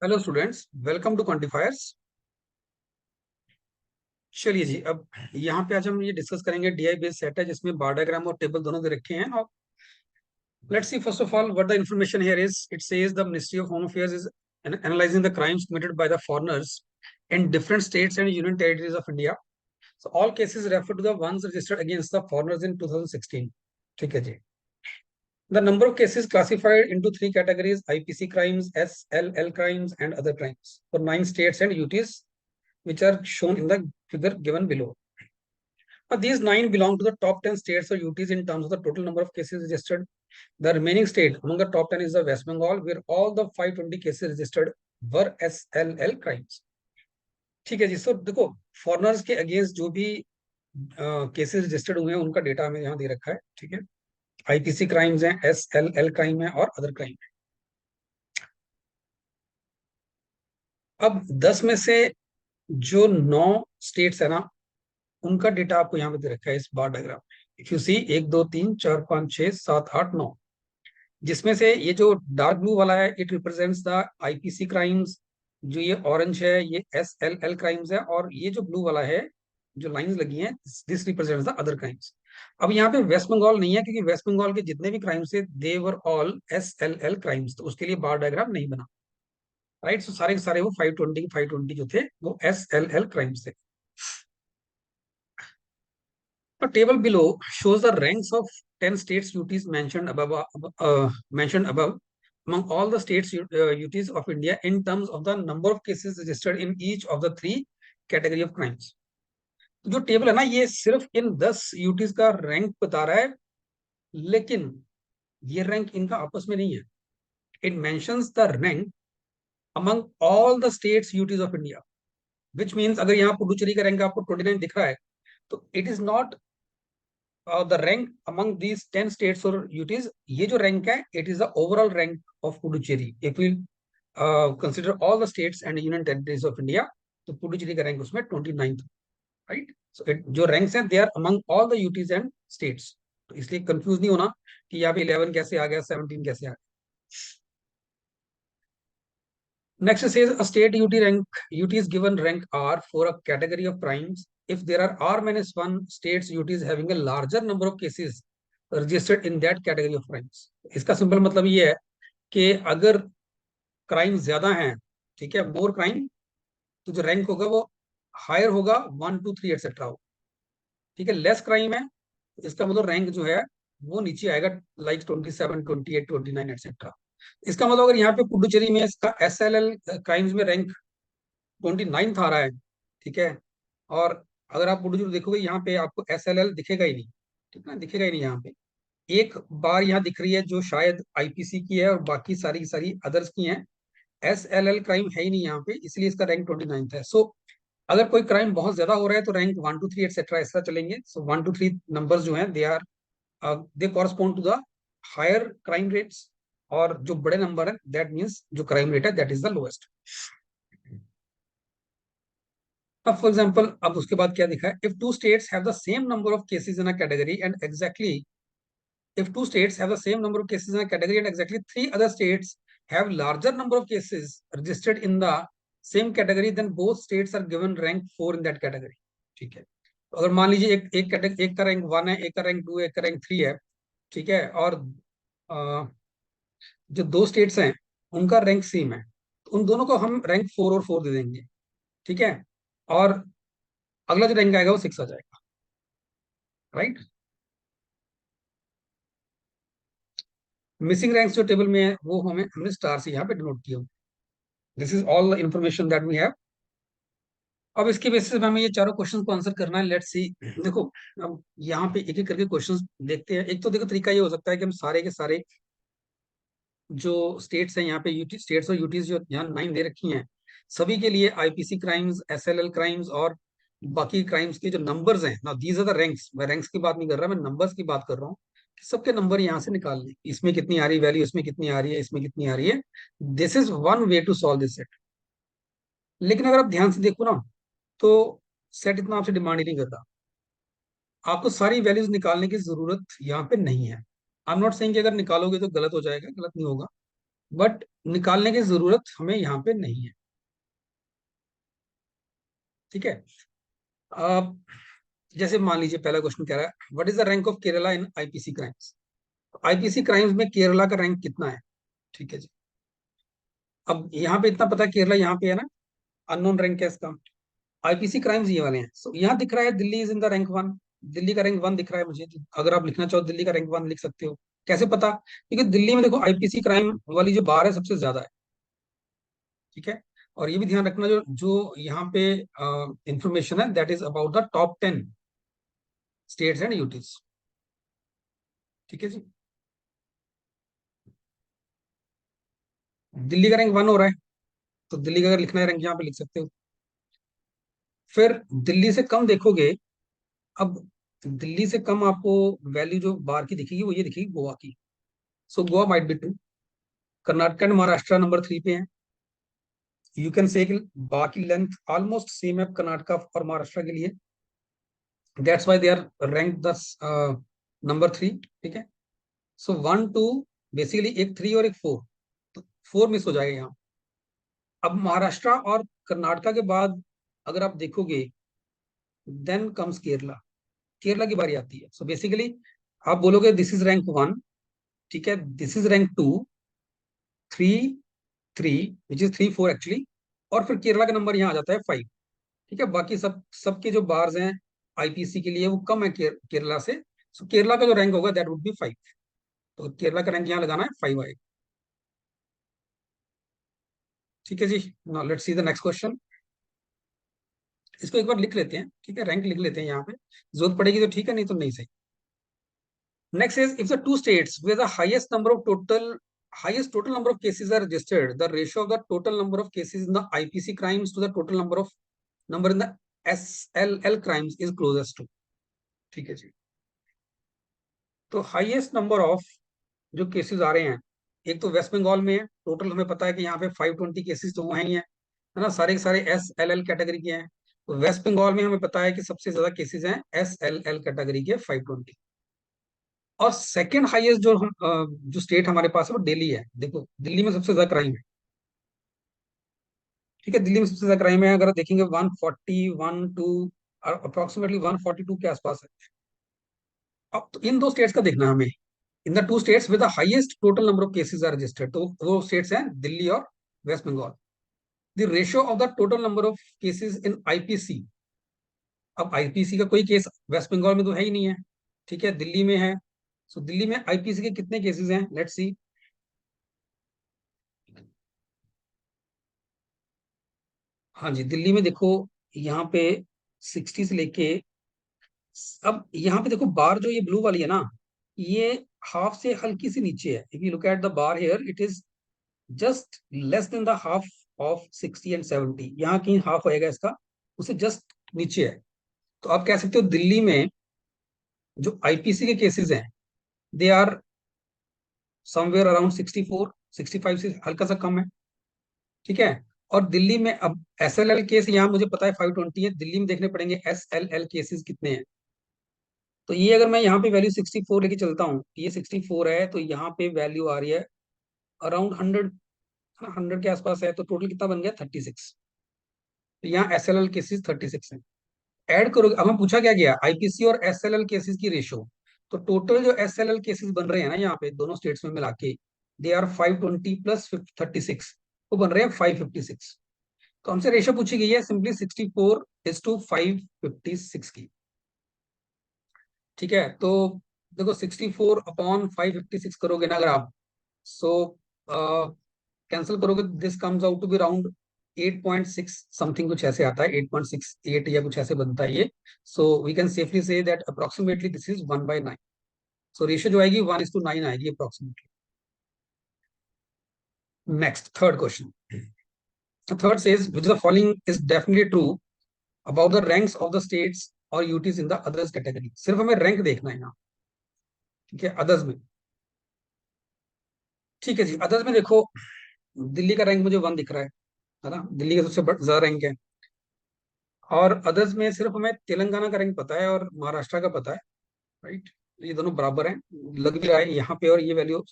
Hello students, welcome to quantifiers. चलिए जी, अब यहाँ पे आज हम ये डिस्कस करेंगे डीआई बेस्ड सेट है जिसमें बार डायग्राम और टेबल दोनों दे रखे हैं। और let's see first of all what the information here is. It says the ministry of home affairs is analysing the crimes committed by the foreigners in different states and union territories of India. So all cases refer to the ones registered against the foreigners in 2016. ठीक है जी। The number of cases classified into three categories: IPC crimes, SLL crimes, and other crimes for 9 states and UTs, which are shown in the figure given below. These 9 belong to the top 10 states or UTs in terms of the total number of cases registered. The remaining state among the top 10 is the West Bengal, where all the 520 cases registered were SLL crimes. ठीक है जी। सो देखो, foreigners के against जो भी cases registered हुए हैं उनका data हमें यहाँ दे रखा है। ठीक है, आईपीसी क्राइम्स हैं, SLL क्राइम है और अदर क्राइम है। अब 10 में से जो 9 स्टेट्स है ना, उनका डेटा आपको यहाँ पे दे रखा है इस बार डायग्राम में। इफ यू सी 1 2 3 4 5 6 7 8 9, जिसमें से ये जो डार्क ब्लू वाला है it represents the IPC crimes, जो ये ऑरेंज है ये SLL क्राइम्स है, और ये जो ब्लू वाला है जो लाइंस लगी हैं this represents the other crimes. अब यहाँ पे वेस्ट बंगाल नहीं है क्योंकि वेस्ट बंगाल के जितने भी क्राइम्स थे दे वर ऑल SLL क्राइम्स, तो उसके लिए बार डायग्राम नहीं बना। राइट, सो सारे के सारे वो 520 के 520 जो थे वो SLL क्राइम्स थे। The table below shows the ranks of 10 states UTs mentioned above among all the states UTs of India in terms of the number of cases registered in each of the three category of crimes. जो table है ना ये सिर्फ इन 10 UTs का rank बता रहा है, लेकिन ये रैंक इनका आपस में नहीं है। It mentions the rank among all the states UTs of India, which means अगर यहाँ पुडुचेरी का रैंक आपको 29 दिख रहा है तो it is not the rank among these 10 states or UTs. ये जो rank है it is the overall rank of Puducherry. If we consider all the states and union territories of India, तो पुडुचेरी का रैंक उसमें 29th, राइट। सो जो ranks हैं they are among all the UTs and states, तो इसलिए confuse नहीं होना कि यहाँ पे 11 कैसे आ गया, 17 कैसे आ गया। Next it says a state UT is given rank R for a category of crimes if there are R minus 1 states UTs having a larger number of cases registered in that category of crimes. इसका simple मतलब ये है कि अगर crime ज्यादा हैं, ठीक है, मोर क्राइम, तो जो रैंक होगा वो हायर होगा, 1 2 3 एक्सेट्रा होगा। ठीक है, लेस क्राइम है तो इसका मतलब रैंक जो है वो नीचे आएगा, लाइक 27 28 29 एक्सेट्रा। इसका मतलब अगर यहाँ पे पुडुचेरी में इसका SLL क्राइम्स में रैंक 29 आ रहा है, ठीक है, और अगर आप पुडुचेरी देखोगे यहाँ पे आपको SLL दिखेगा ही नहीं, ठीक है ना, दिखेगा ही नहीं। यहाँ पे एक बार यहाँ दिख रही है जो शायद आईपीसी की है और बाकी सारी की सारी अदर्स की हैं। SLL क्राइम है ही नहीं यहाँ पे, इसलिए इसका रैंक 29 है। सो अगर कोई क्राइम बहुत ज्यादा हो रहा है तो रैंक 1 2 3 एक्सेट्रा ऐसा चलेंगे। सो 1 2 3 नंबर्स जो हैं they correspond to the higher crime rates, और जो बड़े नंबर है दैट मीन्स जो क्राइम रेट है दैट इज द लोएस्ट। अब फॉर एग्जाम्पल, अब उसके बाद क्या दिखा है, if two states have the same number of cases in a category and exactly if two states have the same number of cases in a category and exactly 3 other states have larger number of cases registered in the same category, then both states are given rank 4 in that category. ठीक है, तो अगर मान लीजिए एक का rank 1 है, एक का रैंक 2 है, एक का रैंक 3 है, ठीक है, और अ, जो दो स्टेट्स हैं उनका रैंक सेम है, तो उन दोनों को हम रैंक 4 और 4 दे देंगे। ठीक है, और अगला जो रैंक आएगा वो 6 आ जाएगा, राइट। मिसिंग रैंक्स जो टेबल में है वो हमने स्टार से यहाँ पे डिनोट किया। This is all the information that we have. अब इसके बेसिस पे हमें ये चारों क्वेश्चंस को आंसर करना है। Let's see. देखो, अब यहाँ पे एक एक करके क्वेश्चंस देखते हैं। एक तो देखो तरीका ये हो सकता है कि हम सारे के सारे जो स्टेट्स हैं यहाँ पे यूटी स्टेट्स और यूटीज जो यहाँ 9 दे रखी हैं, सभी के लिए आईपीसी क्राइम्स, SLL क्राइम्स और बाकी क्राइम्स के जो नंबर्स हैं ना, दीज आर द रैंक्स। मैं रैंक्स की बात नहीं कर रहा, मैं नंबर्स की बात कर रहा हूँ कि सबके नंबर यहाँ से निकाल लें, इसमें कितनी आ रही वैल्यू, इसमें कितनी आ रही है, इसमें कितनी आ रही है। This is one way to solve this set. लेकिन अगर आप ध्यान से देखो ना तो सेट इतना आपसे डिमांड ही नहीं करता। आपको सारी वैल्यूज निकालने की जरूरत यहाँ पे नहीं है। आई एम नॉट सेइंग कि अगर निकालोगे तो गलत हो जाएगा, गलत नहीं होगा, बट निकालने की जरूरत हमें यहाँ पे नहीं है। ठीक है। अब जैसे मान लीजिए पहला क्वेश्चन कह रहा है what is the rank of Kerala in IPC crimes. IPC crimes में केरला का रैंक कितना है। ठीक है जी। अब यहाँ पे इतना पता है केरला यहाँ पे है ना, अननोन रैंक है इसका। आईपीसी क्राइम्स ये वाले हैं। सो यहाँ दिख रहा है Delhi is in the rank one. Delhi का रैंक वन दिख रहा है मुझे। अगर आप लिखना चाहो दिल्ली का रैंक वन लिख सकते हो। कैसे पता, क्योंकि दिल्ली में देखो आईपीसी क्राइम वाली जो बार है सबसे ज्यादा है। ठीक है। और ये भी ध्यान रखना जो जो यहाँ पे इंफॉर्मेशन है that is about the top 10 states and UTs. ठीक है जी। दिल्ली का रैंक वन हो रहा है, तो दिल्ली का अगर लिखना है रैंक यहाँ पे लिख सकते हो। फिर दिल्ली से कम देखोगे। अब दिल्ली से कम आपको वैल्यू जो बार की दिखेगी वो ये दिखेगी गोवा की। So Goa might be two. Karnataka and Maharashtra number 3 पे है। यू कैन से बाकी लेंथ ऑलमोस्ट सेम है कर्नाटका और महाराष्ट्र के लिए। That's why they are rank the number 3। ठीक है। सो 1 2 बेसिकली एक 3 और एक 4, तो 4 मिस हो जाएगा यहाँ। अब महाराष्ट्र और कर्नाटका के बाद अगर आप देखोगे देन कम्स केरला। केरला की बारी आती है। सो बेसिकली आप बोलोगे दिस इज रैंक वन। ठीक है। This is rank to, 3 3 which is 3 4 actually. और फिर केरला का नंबर यहाँ आ जाता है 5। ठीक है। बाकी सबके जो बार्स हैं आईपीसी के लिए वो कम है केरला से। सो केरला का जो रैंक होगा दैट वुड बी 5। तो केरला का रैंक यहाँ लगाना है 5 आएगा। ठीक है जी। Now let's see the next question. इसको एक बार लिख लेते हैं। ठीक है, रैंक लिख लेते हैं यहाँ पे। जरूरत पड़ेगी तो ठीक है, नहीं तो नहीं सही। Next is if the two states where the highest total number of cases are registered, the ratio of the total number of cases in the IPC crimes to the total number in the SLL crimes is closest to। ठीक है जी। तो highest number of जो cases आ रहे हैं, एक तो waste Bengal में है। टोटल हमें पता है कि यहाँ पे 520 केसेस तो वो हैं ही हैं, है ना। सारे के सारे SLL कैटेगरी के हैं। तो वेस्ट बंगाल में हमें पता है कि सबसे ज्यादा केसेस हैं SLL कैटेगरी के 520। और सेकंड हाईएस्ट जो स्टेट हमारे पास है वो दिल्ली है। देखो दिल्ली में सबसे ज्यादा क्राइम है। ठीक है। दिल्ली में सबसे ज्यादा क्राइम है। अगर देखेंगे 140 1 2 अप्रोक्सीमेटली 142 के आसपास है। अब तो इन दो स्टेट्स का देखना है हमें। In the two states with the highest total number of cases are registered, तो वो स्टेट्स हैं दिल्ली और West Bengal. The ratio of the total number of cases in IPC. अब आईपीसी का कोई केस वेस्ट बंगाल में तो है ही नहीं है। ठीक है, दिल्ली में है। सो दिल्ली में आईपीसी के कितने केसेस हैं, लेट्स सी। हाँ जी, दिल्ली में देखो यहाँ पे 60 से लेके, अब यहाँ पे देखो बार जो ये ब्लू वाली है ना, ये हाफ से हल्की सी नीचे है। If you look at the bar here it is just less than the half of 60 and 70। यहाँ कहीं हाफ होएगा इसका, उससे जस्ट नीचे है। तो आप कह सकते हो दिल्ली में जो आईपीसी के केसेस हैं दे आर समवेयर अराउंड 64 65 से हल्का सा कम है। ठीक है। और दिल्ली में अब SLL केस यहाँ मुझे पता है 520 है। दिल्ली में देखने पड़ेंगे SLL केसेस कितने हैं। तो ये अगर मैं यहाँ पे वैल्यू 64 लेके चलता हूँ, ये 64 है, तो यहाँ पे वैल्यू आ रही है अराउंड 100। 100 के आसपास है, तो टोटल कितना बन गया 36। तो यहाँ SLL केसेस 36 है। ऐड करोगे, अब हम पूछा क्या गया आईपीसी और SLL केसेस की रेशो। तो टोटल जो SLL केसेस बन रहे हैं ना यहाँ पे दोनों स्टेट्स में मिला के, दे आर 520 प्लस 36, वो बन रहे हैं 556। तो हमसे रेशो पूछी गई है सिंपली 64:556 की। ठीक है। तो देखो 64/556 करोगे ना अगर आप, सो कैंसिल करोगे, this comes out to be around 8.6 something, कुछ ऐसे आता है 8.68 या कुछ ऐसे बनता है ये। So we can safely say that approximately this is 1/9। So ratio जो आएगी 1:9 आएगी approximately. Next third question. Third says which the following is definitely true about the ranks of the states और UTs in the others category. सिर्फ हमें rank देखना है यहाँ। ठीक है, अदर्स में। ठीक है जी, अदर्स में देखो दिल्ली का रैंक मुझे 1 दिख रहा है ना। दिल्ली का सबसे ज्यादा रैंक है। और अदर्स में सिर्फ हमें तेलंगाना का रैंक पता है और महाराष्ट्र का पता है। राइट, ये दोनों बराबर हैं। लग भी रहा है यहाँ पे और ये वैल्यू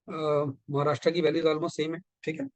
महाराष्ट्र की वैल्यूज ऑलमोस्ट सेम है, ठीक है।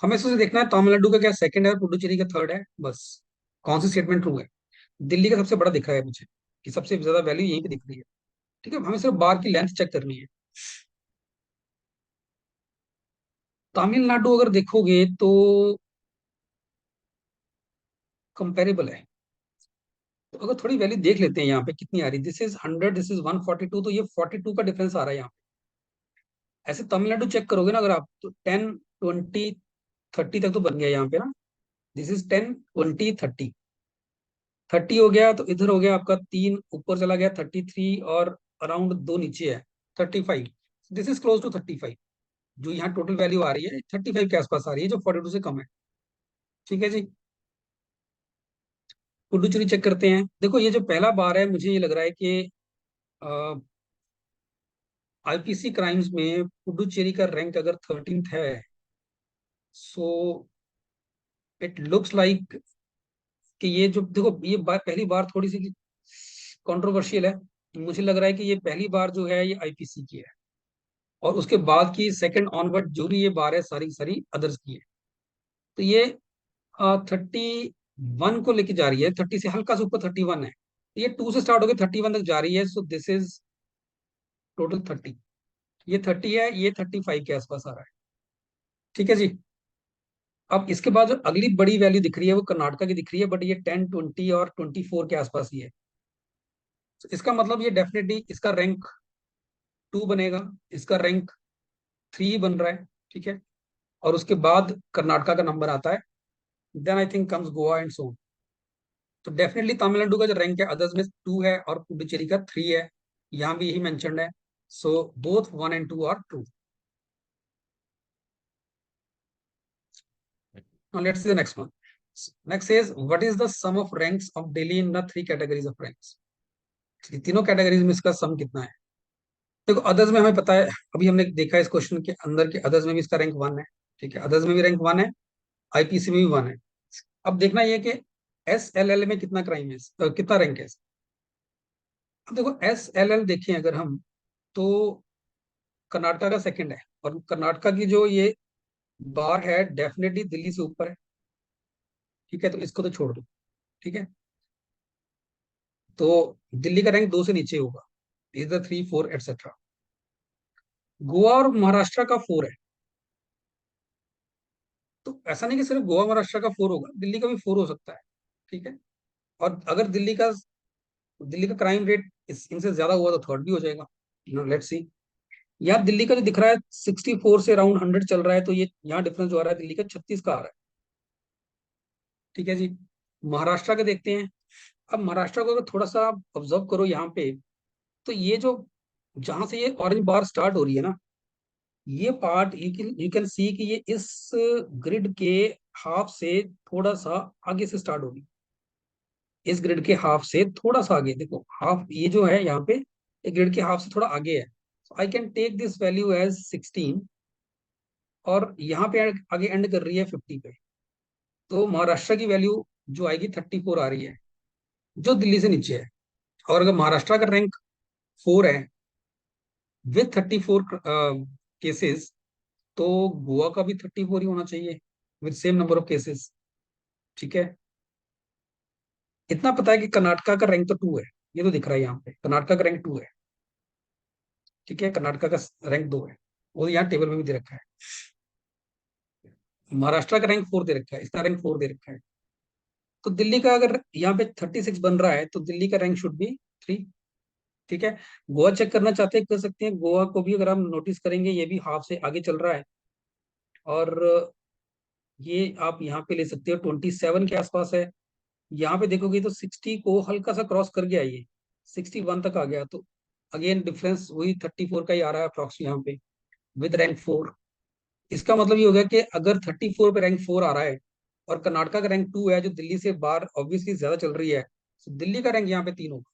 हमें इससे देखना है तमिलनाडु का क्या सेकंड है और पुडुचेरी का थर्ड है, बस कौन सी स्टेटमेंट ट्रू है। दिल्ली का सबसे बड़ा दिख रहा है मुझे कि सबसे ज्यादा वैल्यू यहीं पे दिख रही है, ठीक है। हमें सिर्फ बार की लेंथ चेक करनी है। तमिलनाडु अगर देखोगे तो कंपेरेबल है। तो अगर थोड़ी वैल्यू देख लेते हैं यहाँ पे कितनी आ रही है, दिस इज 100, दिस इज 142, तो ये 42 का डिफरेंस आ रहा है यहाँ पे। ऐसे तमिलनाडु चेक करोगे ना अगर आप, तो 10, 20, 30 तक तो बन गया यहाँ पे ना। This is 10, 20, 30। 30 हो गया तो इधर हो गया आपका 3 ऊपर चला गया 33, और अराउंड 2 नीचे है 35। This is close to 35। जो यहाँ टोटल वैल्यू आ रही है 35 के आसपास आ रही है, जो 42 से कम है, ठीक है जी। पुडुचेरी चेक करते हैं। देखो ये जो पहला बार है, मुझे ये लग रहा है कि आईपीसी क्राइम्स में पुडुचेरी का रैंक अगर 13th है, सो इट लुक्स लाइक कि ये जो देखो ये पहली बार थोड़ी सी कंट्रोवर्शियल है। मुझे लग रहा है कि ये पहली बार जो है ये आईपीसी की है, और उसके बाद की सेकंड ऑनवर्ड जो भी ये बार है सारी सारी अदर्स की है। तो ये 31 को लेके जा रही है, 30 से हल्का से ऊपर 31 है, तो ये 2 से स्टार्ट होकर 31 तक जा रही है। So this is total 30। ये 30 है, ये 35 के आसपास आ रहा है, ठीक है जी। अब इसके बाद जो अगली बड़ी वैल्यू दिख रही है वो कर्नाटका की दिख रही है, बट ये 10, 20 और 24 के आसपास ही है। तो इसका मतलब ये डेफिनेटली इसका रैंक 2 बनेगा, इसका रैंक 3 बन रहा है, ठीक है। और उसके बाद कर्नाटका का नंबर आता है, then I think comes Goa and so. तो डेफिनेटली तमिलनाडु का जो रैंक है अदर्स में 2 है और पुडुचेरी का 3 है, यहाँ भी यही मेंशन्ड है। So both 1 and 2 are true. Now let's see the next one. Next says, what is the sum of ranks of Delhi in the three categories of ranks? तीनों कैटेगरीज में इसका सम कितना है। देखो अदर्स में हमें पता है, अभी हमने देखा है इस क्वेश्चन के अंदर के अदर्स में भी इसका रैंक 1 है, ठीक है। अदर्स में भी रैंक 1 है, आईपीसी में भी 1 है। अब देखना ये कि एस एल एल में कितना क्राइम है, कितना रैंक है। अब देखो एस एल एल देखें अगर हम, तो कर्नाटका का सेकंड है, और कर्नाटका की जो ये बार है डेफिनेटली दिल्ली से ऊपर है, ठीक है। तो इसको तो छोड़ दो, ठीक है। तो दिल्ली का रैंक 2 से नीचे होगा, इधर 3, 4 एटसेट्रा। गोवा और महाराष्ट्र का 4 है। तो ऐसा नहीं कि सिर्फ गोवा महाराष्ट्र का 4 होगा, दिल्ली का भी 4 हो सकता है, ठीक है। और अगर दिल्ली का क्राइम रेट इनसे ज्यादा हुआ तो थर्ड भी हो जाएगा। Let's see. यहाँ दिल्ली का जो दिख रहा है 64 से अराउंड 100 चल रहा है, तो ये यहाँ डिफरेंस जो आ रहा है दिल्ली का 36 का आ रहा है, ठीक है जी। महाराष्ट्र का देखते हैं। अब महाराष्ट्र को अगर थोड़ा सा ऑब्जर्व करो यहाँ पे, तो ये जो जहां से ये ऑरेंज बार स्टार्ट हो रही है ना, ये पार्ट यू कैन सी कि ये इस ग्रिड के हाफ से थोड़ा सा आगे से स्टार्ट होगी। इस ग्रिड के हाफ से थोड़ा सा आगे देखो, हाफ ये जो है यहाँ पे, ये ग्रिड के हाफ से थोड़ा आगे है। I can take this value as 16, और यहाँ पे आगे एंड कर रही है 50 पे। तो महाराष्ट्र की वैल्यू जो आएगी 34 आ रही है, जो दिल्ली से नीचे है। और अगर महाराष्ट्र का रैंक 4 है विथ 34 केसेस, तो गोवा का भी 34 ही होना चाहिए with same number of cases, ठीक है। इतना पता है कि कर्नाटका का रैंक तो 2 है, ये तो दिख रहा है यहाँ पे कर्नाटका का रैंक 2 है, ठीक है। कर्नाटका का रैंक 2 है, वो यहाँ टेबल में भी दे रखा है। महाराष्ट्र का रैंक 4 दे रखा है, इसका रैंक 4 दे रखा है। तो दिल्ली का अगर यहाँ पे 36 बन रहा है, तो दिल्ली का रैंक शुड बी 3, ठीक है। गोवा चेक करना चाहते हैं कर सकते हैं, गोवा को भी अगर हम नोटिस करेंगे ये भी हाफ से आगे चल रहा है। और ये आप यहाँ पे ले सकते हो 27 के आसपास है। यहाँ पे देखोगे तो 60 को हल्का सा क्रॉस कर गया, ये 61 तक आ गया। तो अगेन डिफरेंस वही 34 का ही आ रहा है अप्रॉक्स यहाँ पे विद रैंक 4। इसका मतलब ये हो गया कि अगर 34 पे रैंक 4 आ रहा है और कर्नाटका का रैंक 2 है जो दिल्ली से बाहर ऑब्वियसली ज्यादा चल रही है, तो दिल्ली का रैंक यहाँ पे 3 होगा,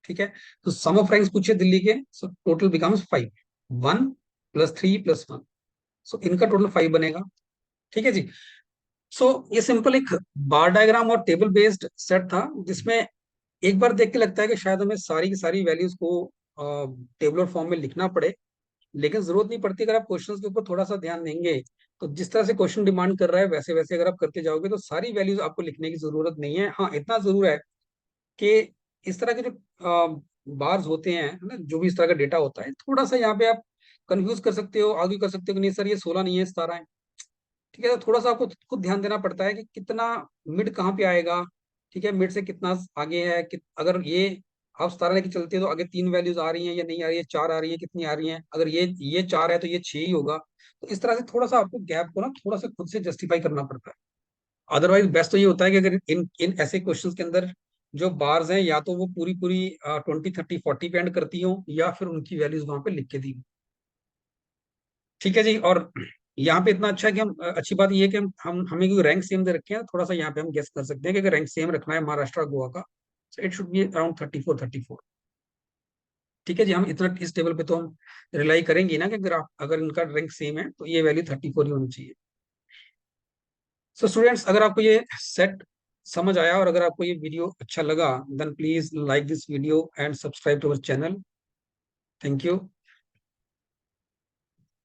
ठीक है। तो सम ऑफ रैंक्स पूछे दिल्ली के, सो टोटल बिकम्स 5, 1 + 3 + 1, सो इनका टोटल 5 बनेगा, ठीक है जी। सो ये सिंपल एक बार डायग्राम और टेबल बेस्ड सेट था, जिसमें एक बार देख के लगता है कि शायद हमें सारी की सारी वैल्यूज को टेबुलर फॉर्म में लिखना पड़े, लेकिन जरूरत नहीं पड़ती। अगर आप क्वेश्चंस के ऊपर थोड़ा सा ध्यान देंगे तो जिस तरह से क्वेश्चन डिमांड कर रहा है वैसे वैसे अगर आप करते जाओगे तो सारी वैल्यूज आपको लिखने की जरूरत नहीं है। हाँ, इतना जरूर है कि इस तरह के जो बार्स होते हैं ना, जो भी इस तरह का डेटा होता है, थोड़ा सा यहाँ पे आप कंफ्यूज कर सकते हो, आगे कर सकते हो कि नहीं सर ये 16 नहीं है 17 है। ठीक है, तो थोड़ा सा आपको खुद ध्यान देना पड़ता है कि कितना मिड कहाँ पे आएगा। ठीक है, मिड से कितना आगे है कि अगर ये आप 17 लेके चलते हो तो आगे 3 वैल्यूज आ रही हैं या नहीं आ रही है, 4 आ रही है, कितनी आ रही हैं, अगर ये 4 है तो ये 6 ही होगा। तो इस तरह से थोड़ा सा आपको गैप को ना थोड़ा सा खुद से जस्टिफाई करना पड़ता है। अदरवाइज बेस्ट तो ये होता है कि अगर इन इन ऐसे क्वेश्चंस के अंदर जो बार्स हैं या तो वो पूरी पूरी 20 30 40 पे एंड करती हो या फिर उनकी वैल्यूज वहां पे लिख के दी हो। ठीक है जी। और यहाँ पे इतना अच्छा है कि हम अच्छी बात ये है कि हमें कोई रैंक सेम दे रखे हैं, थोड़ा सा यहाँ पे हम गेस कर सकते हैं कि अगर रैंक सेम रखना है महाराष्ट्र और गोवा का, इट शुड बी अराउंड 34 34। ठीक है जी, हम इतना इस टेबल पे तो हम रिलाई करेंगे ना कि अगर इनका रैंक सेम है तो ये वैल्यू 34 ही होनी चाहिए। सो स्टूडेंट्स, अगर आपको ये सेट समझ आया और अगर आपको ये वीडियो अच्छा लगा, then please like this video and subscribe to our channel. Thank you.